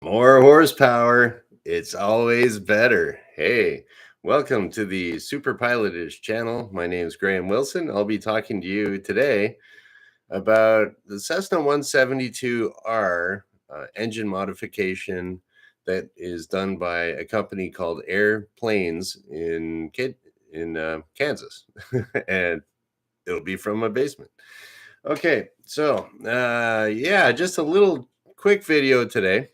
More horsepower. It's always better. Hey, welcome to the Superpilotish channel. My name is Graham Wilson. I'll be talking to you today about the Cessna 172R engine modification that is done by a company called Airplanes in Kansas, and it'll be from my basement. Okay, so yeah, just a little quick video today.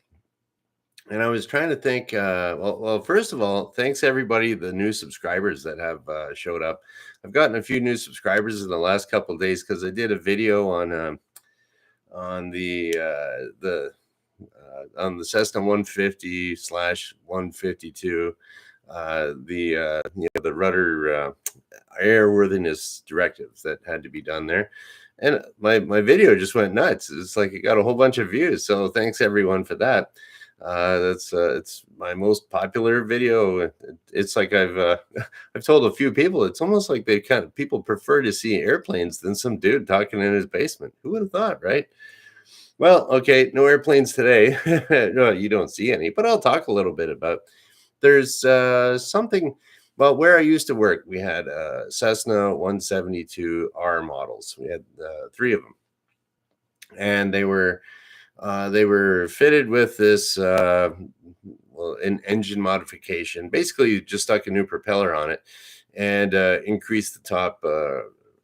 And I was trying to think. Well, first of all, thanks everybody, the new subscribers that have showed up. I've gotten a few new subscribers in the last couple of days because I did a video on the Cessna 150 slash 152, the rudder airworthiness directives that had to be done there. And my video just went nuts. It's like it got a whole bunch of views. So thanks everyone for that. That's it's my most popular video. It's like I've told a few people. It's almost like people prefer to see airplanes than some dude talking in his basement. Who would have thought, right? Well, okay, no airplanes today. No, you don't see any, but I'll talk a little bit about. There's something. Well, where I used to work, we had Cessna 172R models. We had three of them, and they were fitted with this an engine modification. Basically, you just stuck a new propeller on it and increased the top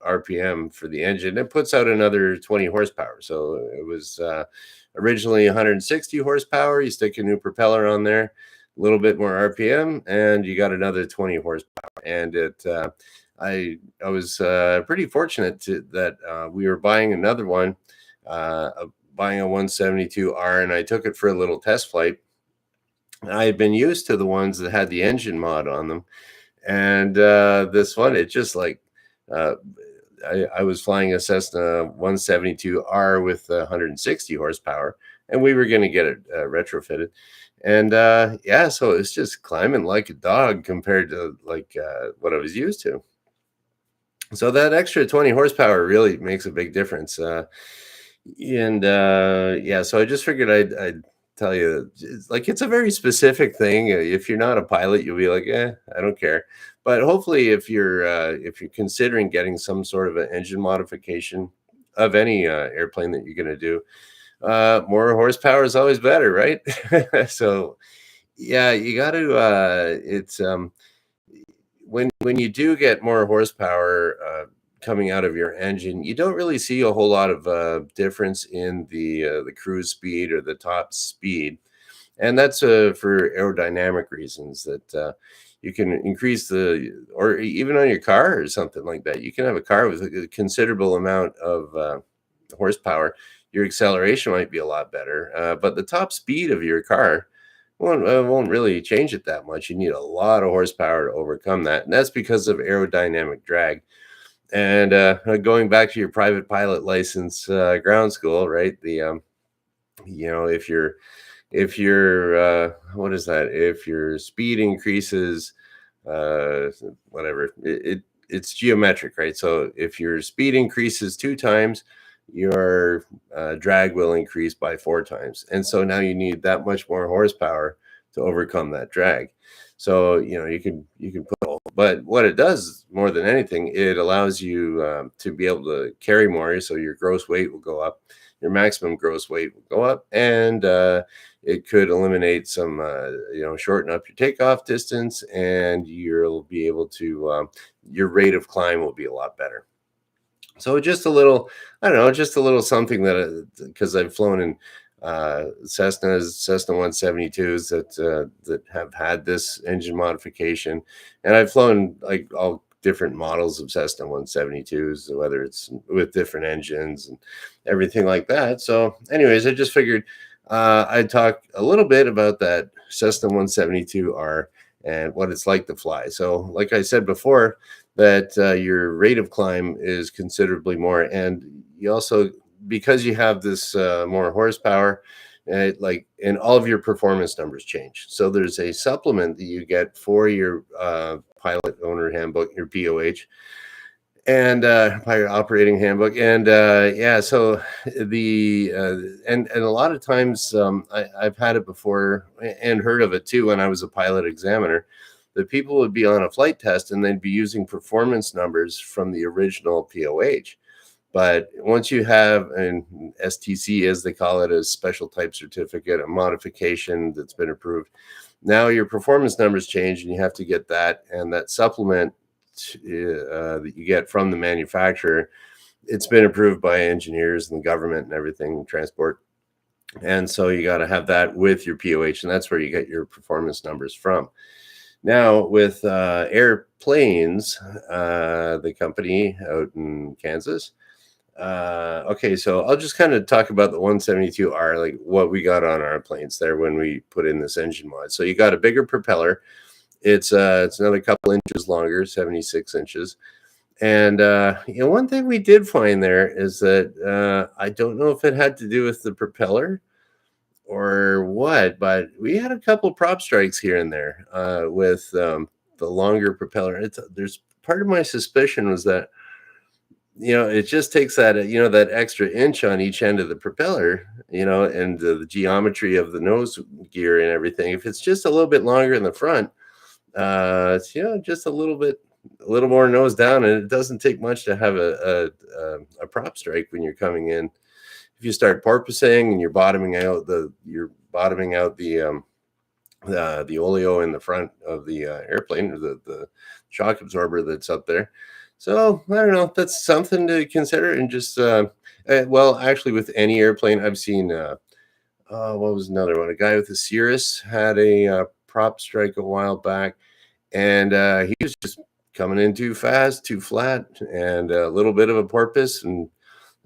RPM for the engine. It puts out another 20 horsepower. So it was originally 160 horsepower. You stick a new propeller on there, a little bit more RPM, and you got another 20 horsepower. And I was pretty fortunate that we were buying another one. Buying a 172R, and I took it for a little test flight. I had been used to the ones that had the engine mod on them, and this one, it just like I was flying a Cessna 172R with 160 horsepower, and we were going to get it retrofitted. And yeah, so it's just climbing like a dog compared to what I was used to. So that extra 20 horsepower really makes a big difference. And yeah, so I just figured I'd tell you, it's a very specific thing. If you're not a pilot, you'll be like, I don't care. But hopefully, if you're considering getting some sort of an engine modification of any airplane that you're going to do, more horsepower is always better, right? So yeah, you got to. It's when you do get more horsepower coming out of your engine, you don't really see a whole lot of difference in the cruise speed or the top speed, and that's for aerodynamic reasons. That you can increase or even on your car or something like that. You can have a car with a considerable amount of horsepower. Your acceleration might be a lot better, but the top speed of your car won't really change it that much. You need a lot of horsepower to overcome that, and that's because of aerodynamic drag. And going back to your private pilot license ground school, right? If your what is that? If your speed increases, whatever, it's geometric, right? So if your speed increases 2 times, your drag will increase by 4 times, and so now you need that much more horsepower to overcome that drag. So you can put, but what it does more than anything, it allows you to be able to carry more. So your gross weight will go up, your maximum gross weight will go up, and it could eliminate some, shorten up your takeoff distance, and you'll be able to your rate of climb will be a lot better. So just a little, I don't know, just a little something that because I've flown in Cessna 172s that have had this engine modification, and I've flown like all different models of Cessna 172s, whether it's with different engines and everything like that. So, anyways, I just figured I'd talk a little bit about that Cessna 172R and what it's like to fly. So, like I said before, that your rate of climb is considerably more, and you also, because you have this more horsepower, and all of your performance numbers change. So there's a supplement that you get for your pilot owner handbook, your POH, and pilot operating handbook, and yeah, so the and a lot of times I've had it before and heard of it too when I was a pilot examiner, that people would be on a flight test and they'd be using performance numbers from the original POH. But once you have an STC, as they call it, a special type certificate, a modification that's been approved, now your performance numbers change, and you have to get that, and that supplement that you get from the manufacturer. It's been approved by engineers and the government and everything, transport. And so you got to have that with your POH, and that's where you get your performance numbers from. Now, with airplanes, the company out in Kansas. Okay, so I'll just kind of talk about the 172R, like what we got on our planes there when we put in this engine mod. So you got a bigger propeller. It's another couple inches longer, 76 inches. And one thing we did find there is that I don't know if it had to do with the propeller or what, but we had a couple prop strikes here and there with the longer propeller. There's part of my suspicion was that it just takes that that extra inch on each end of the propeller, and the geometry of the nose gear and everything. If it's just a little bit longer in the front, it's just a little more nose down, and it doesn't take much to have a prop strike when you're coming in. If you start porpoising and you're bottoming out the oleo in the front of the airplane, or the shock absorber that's up there. So I don't know. That's something to consider, and just well, actually, with any airplane, I've seen. What was another one? A guy with a Cirrus had a prop strike a while back, and he was just coming in too fast, too flat, and a little bit of a porpoise, and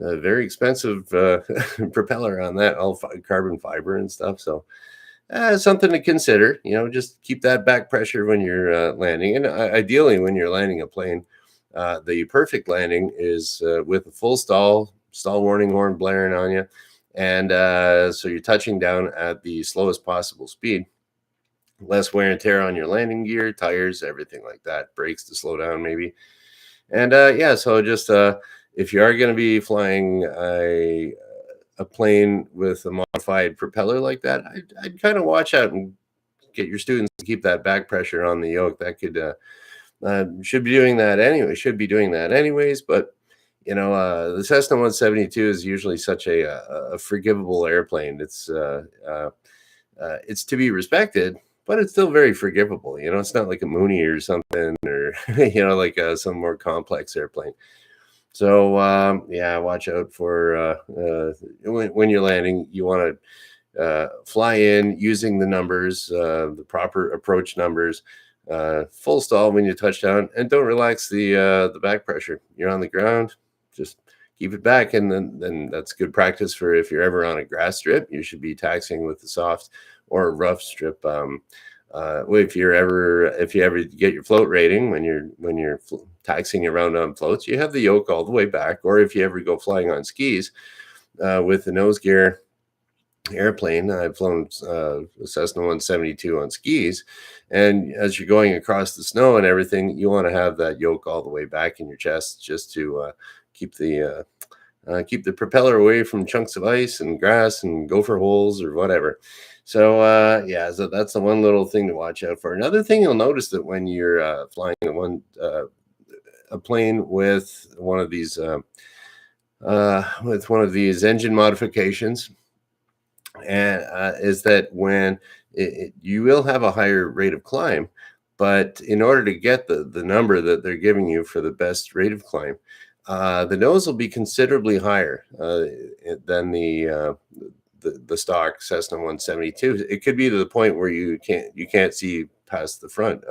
a very expensive propeller on that, all carbon fiber and stuff. So something to consider. Just keep that back pressure when you're landing, and ideally when you're landing a plane. The perfect landing is with a full stall warning horn blaring on you, and so you're touching down at the slowest possible speed, less wear and tear on your landing gear, tires, everything like that, brakes to slow down maybe. And yeah, so just if you are going to be flying a plane with a modified propeller like that, I'd kind of watch out and get your students to keep that back pressure on the yoke. That could should be doing that anyways. But the Cessna 172 is usually such a forgivable airplane. It's to be respected, but it's still very forgivable. It's not like a Mooney or something, or like some more complex airplane. So yeah, watch out for when you're landing. You want to fly in using the numbers, the proper approach numbers. Full stall when you touch down, and don't relax the back pressure. You're on the ground, just keep it back, and then that's good practice for if you're ever on a grass strip. You should be taxiing with the soft or a rough strip. If you ever get your float rating when you're taxiing around on floats, you have the yoke all the way back. Or if you ever go flying on skis with the nose gear airplane, I've flown a Cessna 172 on skis, and as you're going across the snow and everything, you want to have that yoke all the way back in your chest, just to keep the propeller away from chunks of ice and grass and gopher holes or whatever. So yeah, so that's the one little thing to watch out for. Another thing you'll notice that when you're flying a plane with one of these engine modifications, and is that when you will have a higher rate of climb, but in order to get the number that they're giving you for the best rate of climb, the nose will be considerably higher than the stock Cessna 172. It could be to the point where you can't see past the front.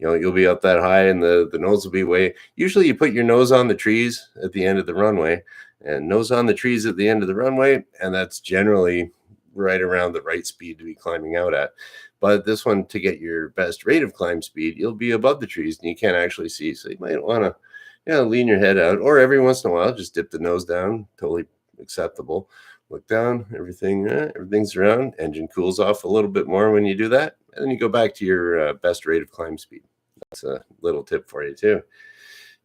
You'll be up that high, and the nose will be way. Usually, you put your nose on the trees at the end of the runway, and nose on the trees at the end of the runway, and that's generally right around the right speed to be climbing out at. But this one, to get your best rate of climb speed, you'll be above the trees, and you can't actually see. So you might want to, lean your head out, or every once in a while, just dip the nose down. Totally acceptable. Look down, everything's around. Engine cools off a little bit more when you do that, and then you go back to your best rate of climb speed. That's a little tip for you too.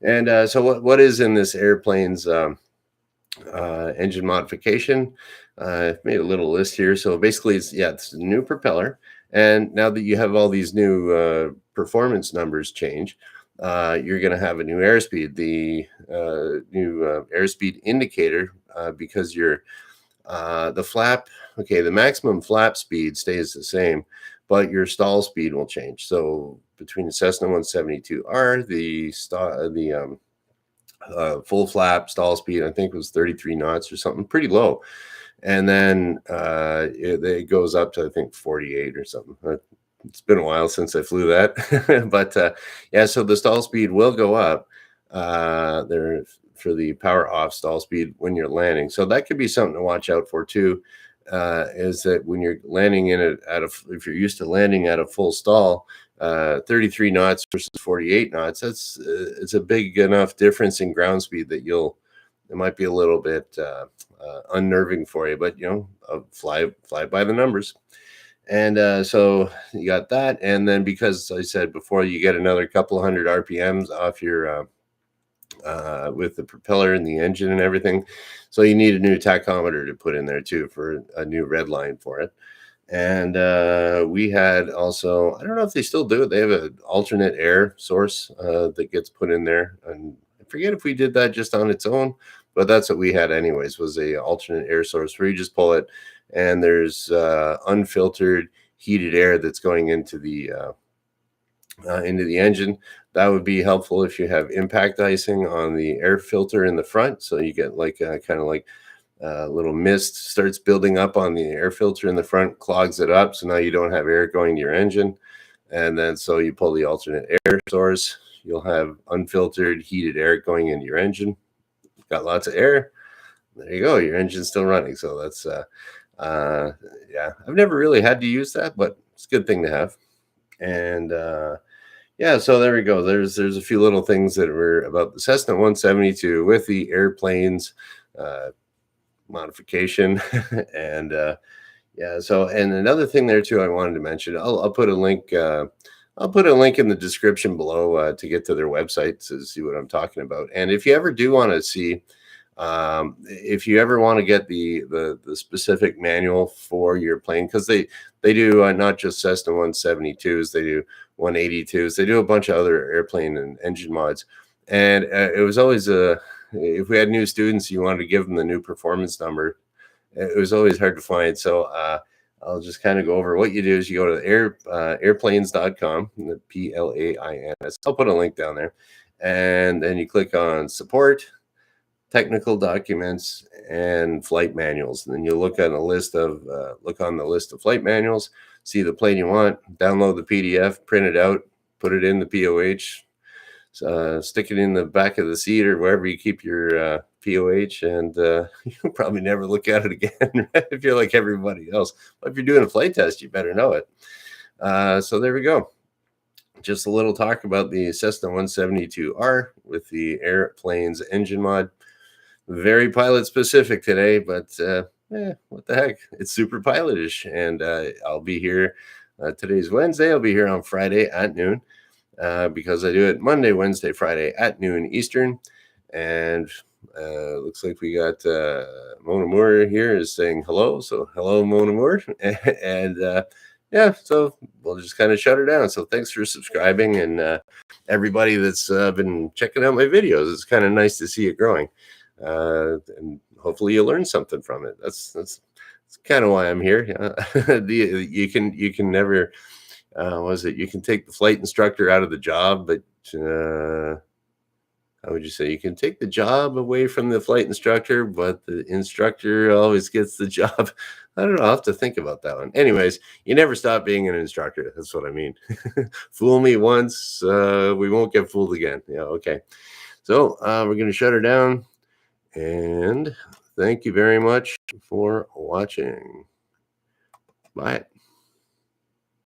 And so what is in this airplane's engine modification? I've made a little list here. So basically, it's a new propeller, and now that you have all these new performance numbers change, you're going to have a new airspeed. The new airspeed indicator, because the flap, okay, the maximum flap speed stays the same, but your stall speed will change. So between the Cessna 172R, the full flap stall speed, I think, was 33 knots or something, pretty low. And then it goes up to, I think, 48 or something. It's been a while since I flew that, but yeah. So the stall speed will go up there for the power off stall speed when you're landing. So that could be something to watch out for too. Is that when you're landing in it if you're used to landing at a full stall, 33 knots versus 48 knots, it's a big enough difference in ground speed that it might be a little bit unnerving for you, but fly by the numbers. And so you got that, and then because I said before, you get another couple hundred RPMs off your with the propeller and the engine and everything. So you need a new tachometer to put in there too for a new red line for it. And we had also, I don't know if they still do it, they have an alternate air source that gets put in there. And I forget if we did that just on its own, but that's what we had anyways, was a alternate air source where you just pull it and there's unfiltered heated air that's going into the engine. That would be helpful if you have impact icing on the air filter in the front. So you get like kind of like little mist starts building up on the air filter in the front, clogs it up. So now you don't have air going to your engine. And then so you pull the alternate air source, you'll have unfiltered heated air going into your engine. Got lots of air. There you go. Your engine's still running. So that's, yeah, I've never really had to use that, but it's a good thing to have. And, yeah, so there we go. There's a few little things that were about the Cessna 172 with the airplanes modification, and yeah. So, and another thing there too, I wanted to mention. I'll put a link. I'll put a link in the description below to get to their website to see what I'm talking about. And if you ever do want to see, if you ever want to get the specific manual for your plane, because they do not just Cessna 172s, they do 182s, they do a bunch of other airplane and engine mods. And it was always if we had new students, you wanted to give them the new performance number, it was always hard to find. So I'll just kind of go over what you do is you go to airplanes.com, the PLAINS. I'll put a link down there, and then you click on support, technical documents, and flight manuals. And then you look on the list of flight manuals, see the plane you want, download the PDF, print it out, put it in the POH, stick it in the back of the seat or wherever you keep your POH, and you'll probably never look at it again if you're like everybody else. But if you're doing a flight test, you better know it. So there we go. Just a little talk about the Cessna 172R with the airplane's engine mod. Very pilot specific today, but what the heck? It's super pilotish, and I'll be here. Today's Wednesday. I'll be here on Friday at noon because I do it Monday, Wednesday, Friday at noon Eastern. And looks like we got Mona Moore here is saying hello. So hello, Mona Moore. And yeah, so we'll just kind of shut her down. So thanks for subscribing, and everybody that's been checking out my videos. It's kind of nice to see it growing. And hopefully you learn something from it. That's kind of why I'm here. You can never you can take the flight instructor out of the job, but how would you say, you can take the job away from the flight instructor, but the instructor always gets the job. I don't know. I'll have to think about that one. Anyways, you never stop being an instructor. That's what I mean. Fool me once, we won't get fooled again. Yeah, okay. So we're going to shut her down. And thank you very much for watching. Bye.